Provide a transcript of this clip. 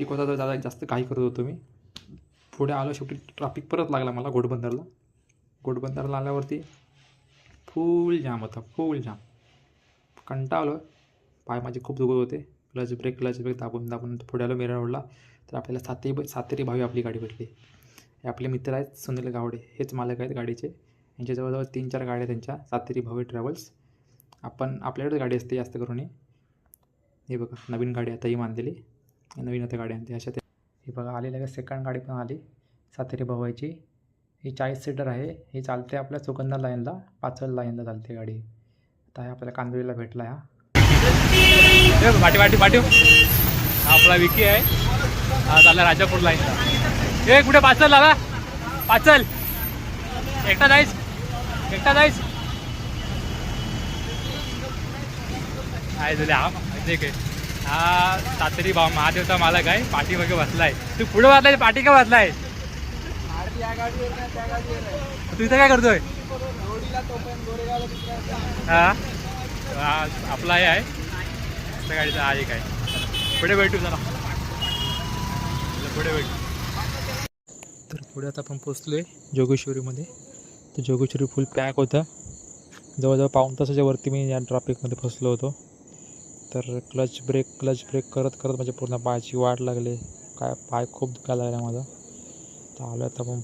Traffic होता तर दादा जास्त काही करत होतो मी. पुढे आलो, शेवटी ट्रॅफिक परत लागला मला घोडबंदरला. घोडबंदरला आल्यावरती फुल जाम होता, फुल जाम. कंटाळलो, पाय माझे खूप दुखत होते. क्लच ब्रेक दाबून दाबून पुढे आलो मिरर रोडला. तर आपल्याला सातेरी भावी आपली गाडी भेटली. हे आपले मित्र आहेत सुनील गावडे, हेच मालक आहेत गाडीचे. यांच्या जवळजवळ 3-4 गाड्या त्यांच्या, सातेरी भावी ट्रॅव्हल्स. आपल्याकडेच गाडी असते जास्त करून. हे बघा नवीन गाडी आता ही बांधलेली, नवीन आता गाडी आणते अशा ते. हे बघा आलेलं आहे, सेकंड गाडी पण आली सातेरी भावाची. ही 40 सीटर आहे. ही चालते आपल्या चुकंदर लाईनला, पाचल लाईनला चालते गाडी. आता हे आपल्याला कांदिवलीला भेटला हा. पाठी हा आपला विकी आहे. हा चालला राजापूर लाईनला. हे कुठे पाचल आला, पाचल एकटा जाईस आहे तुला. हा माहिती आहे, हा सातेरी भाव महादेवचा मालक आहे. पाठीमागे बसलाय. तू पुढे बसलाय, पाठी का बसलाय? तू इथं काय करतोय? हा आपला हे आहे त्या गाडीचा. हा एक आहे. पुढे भेटू चला, पुढे भेटू. तर पुढे आता आपण पोचलो आहे जोगेश्वरीमध्ये. तर जोगेश्वरी फुल पॅक होतं. जवळजवळ पाऊण तासाच्या वरती मी या ट्रॅफिकमध्ये फसलो होतो. तर क्लच ब्रेक करत म्हणजे पूर्ण पायाची वाट लागले. काय पाय खूप दुखायला लागला माझा. तर आलो आता आपण